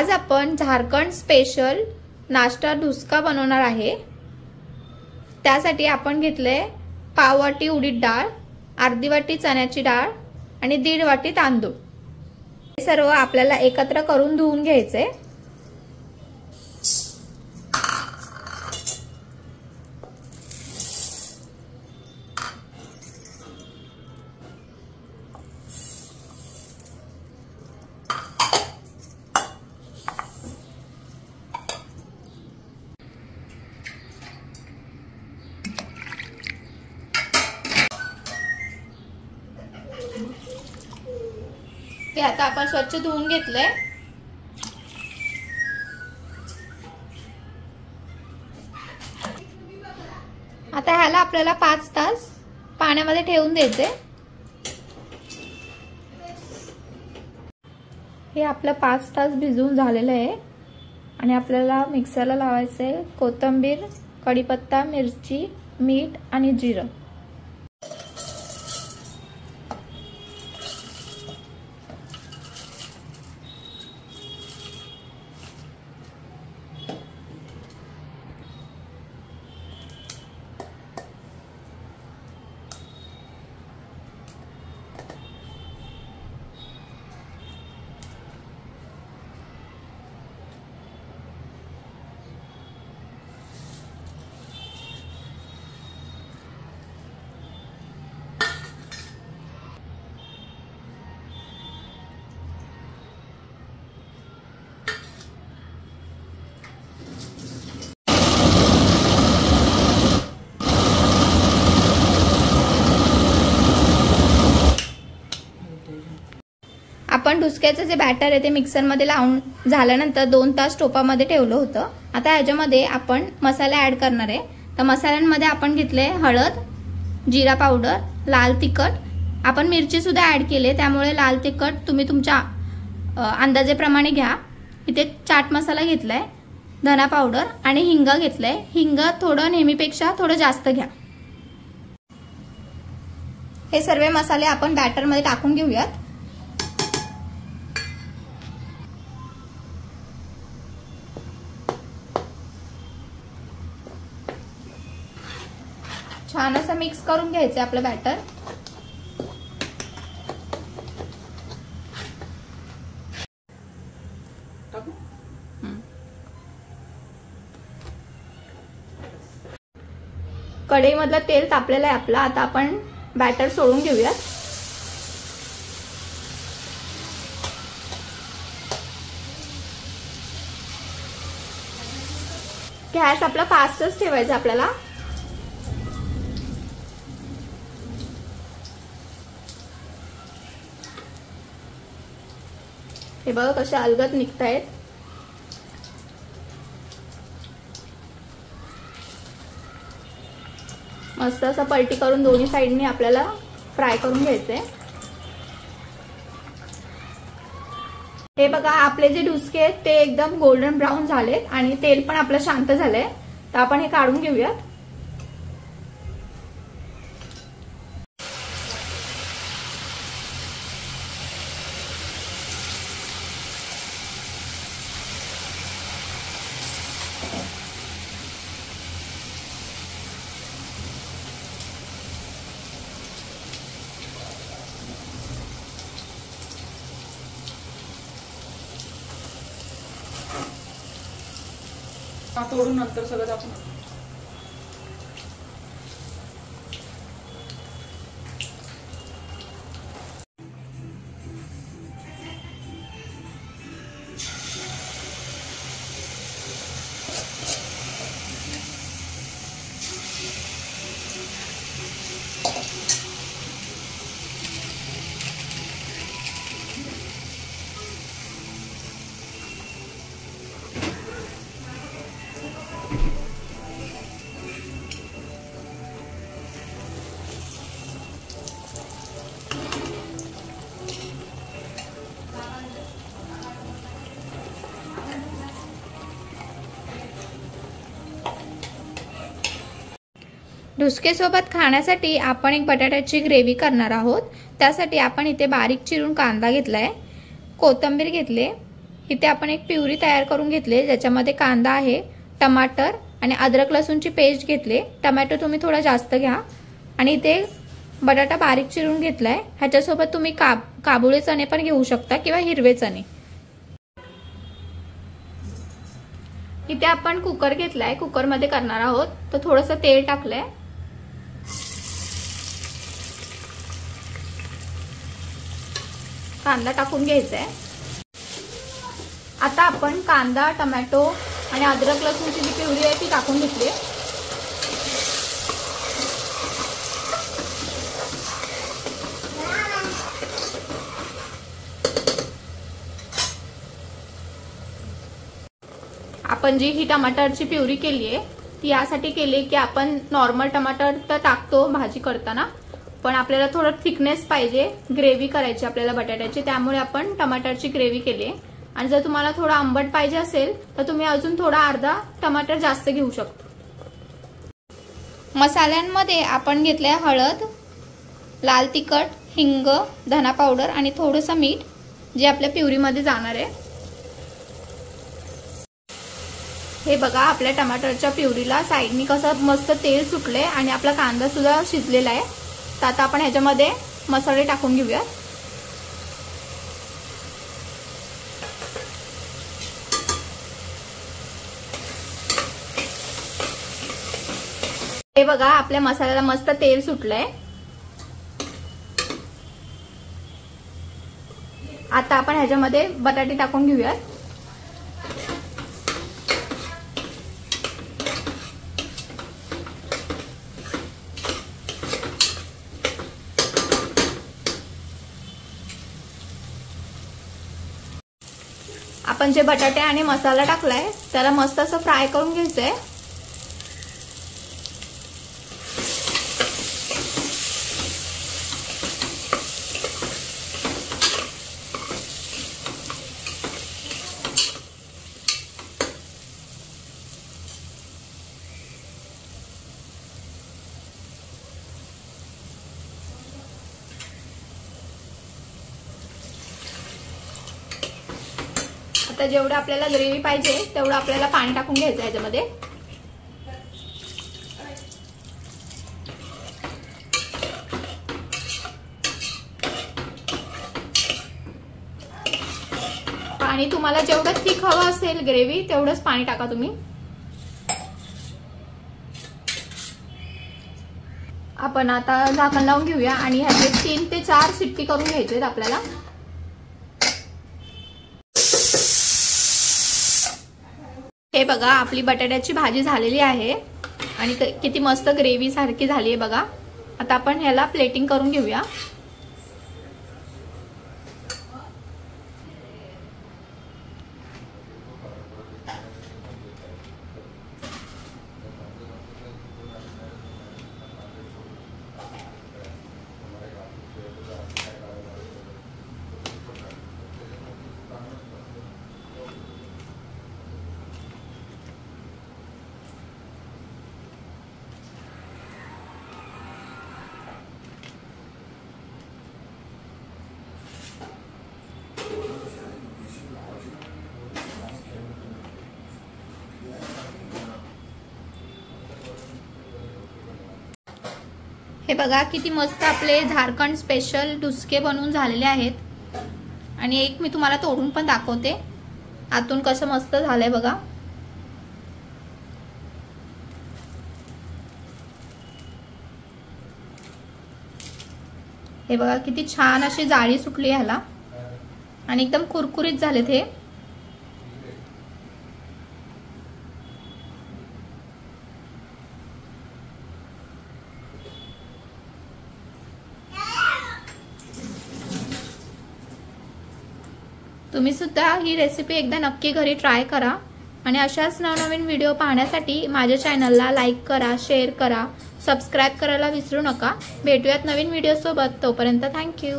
आज आपण झारखंड स्पेशल नाश्ता डुस्का बनवणार आहे। त्यासाठी आपण घेतले पाव वाटी उडीद डाळ, अर्धी वाटी चण्याची डाळ आणि 1.5 वाटी तांदूळ। हे सर्व आपल्याला एकत्र करून धुवून घ्यायचे। हे आता आपण स्वच्छ धुवून घेतले। आता ह्याला आपल्याला 5 तास पाण्यामध्ये ठेवून द्यायचे। हे आपलं 5 तास भिजवून झालेलं आहे आणि आपल्याला मिक्सरला लावायचे कोथिंबीर, कढीपत्ता, मिरची, मीठ आणि जिरं। आपण डुस्क्याचं जे बॅटर आहे ते मिक्सर मध्ये लावून झाल्यानंतर 2 तास टोपामध्ये ठेवलं होतं। आता ह्याच्यामध्ये आपण मसाले ऍड करणार आहे। तर मसाल्यांमध्ये आपण घेतले हळद, जिरा पावडर, लाल तिखट, आपण मिरची सुद्धा ऍड केले, त्यामुळे लाल तिखट तुम्ही तुमच्या अंदाजेप्रमाणे घ्या। इथे चाट मसाला घेतलाय, धना पावडर आणि हिंग घेतलाय। हिंग थोडं नेहमीपेक्षा थोडं जास्त घ्या। हे सर्व मसाले आपण बॅटर मध्ये टाकून घेऊयात। छान असं मिक्स करून घ्यायचं आपलं बॅटर। कढईमधलं तेल तापलेलं आहे आपलं। आता आपण बॅटर सोडून घेऊयात। गॅस आपला फास्टच ठेवायचा आपल्याला। हे बघा कसे अलगद निघतायत। मस्त असं पलटी करून दोन्ही साइडनी आपल्याला फ्राय करून घ्यायचंय। हे बघा आपले जे डुस्के आहेत ते एकदम गोल्डन ब्राउन झालेत आणि तेल पण आपलं शांत झालंय। तर आपण हे काढून घेऊयात। तोडून नंतर सगळं आपण डुस्केसोबत खाण्यासाठी आपण एक बटाट्याची ग्रेव्ही करणार आहोत। त्यासाठी आपण इथे बारीक चिरून कांदा घेतलाय, कोथिंबीर घेतले, इथे आपण एक प्युरी तयार करून घेतले, ज्याच्यामध्ये कांदा आहे, टमाटर आणि अद्रक लसूणची पेस्ट घेतले. टोमॅटो तुम्ही थोडा जास्त घ्या. आणि इथे बटाटा बारीक चिरून घेतलाय. ह्याच्यासोबत तुम्ही काबुळे चणे पण घेऊ शकता किंवा हिरवे चणे. इथे आपण कुकर घेतलाय, कुकरमध्ये करणार आहोत. तर थोडंसं तेल टाकलंय. कांदा टाकून घ्यायचा आहे. आता आपण कांदा, टोमॅटो आणि अद्रक लसूणची जी प्युरी आहे ती टाकून घेतली. आपण जी ही टमाटरची प्युरी केली आहे ती यासाठी केली की आपण नॉर्मल टमाटर तर टाकतो भाजी करताना, पण आपल्याला थोडं थिकनेस पाहिजे, ग्रेव्ही करायची आपल्याला बटाट्याची, त्यामुळे आपण टमाटरची ग्रेव्ही केली आहे. आणि जर तुम्हाला थोडा आंबट पाहिजे असेल तर तुम्ही अजून थोडा अर्धा टमाटर जास्त घेऊ शकता. मसाल्यांमध्ये आपण घेतलंय हळद, लाल तिखट, हिंग, धना पावडर आणि थोडंसं मीठ जे आपल्या प्युरीमध्ये जाणार आहे. हे बघा आपल्या टमाटरच्या प्युरीला साईडनी कसं मस्त तेल सुटलंय आणि आपला कांदा सुद्धा शिजलेला आहे. तर आता आपण ह्याच्यामध्ये मसाले टाकून घेऊया. हे बघा आपल्या मसाल्याला मस्त तेल सुटलंय. आता आपण ह्याच्यामध्ये बटाटे टाकून घेऊया. आपण जे बटाटे आणि मसाला टाकलाय त्याला मस्त असं फ्राय करून घ्यायचंय. आता जेवढं आपल्याला ग्रेव्ही पाहिजे तेवढं आपल्याला पाणी टाकून घ्यायचं ह्याच्यामध्ये. पाणी तुम्हाला जेवढं थिक हवं असेल ग्रेव्ही तेवढंच पाणी टाका तुम्ही. आपण आता झाकण लावून घेऊया आणि ह्याचे 3 ते 4 शिट्टी करून घ्यायचे आहेत आपल्याला. हे बघा आपली बटाट्याची भाजी झालेली आहे आणि किती मस्त ग्रेव्ही सारखी झाली आहे बघा. आता आपण ह्याला प्लेटिंग करून घेऊया. हे बघा किती मस्त आपले झारखंड स्पेशल डुसके बनवून झालेले आहेत. आणि एक मी तुम्हाला तोडून पण दाखवते आतून कसं मस्त झालंय बघा. हे बघा किती छान अशी जाळी सुटली ह्याला आणि एकदम कुरकुरीत झालेत हे. तुम्ही सुद्धा ही रेसिपी एकदा नक्की घरी ट्राय करा आणि अशाच नवनवीन व्हिडिओ पाहण्यासाठी माझ्या चॅनलला लाईक करा, शेअर करा, सबस्क्राइब करायला विसरू नका. भेटूयात नवीन व्हिडिओ सोबत. तोपर्यंत थँक्यू.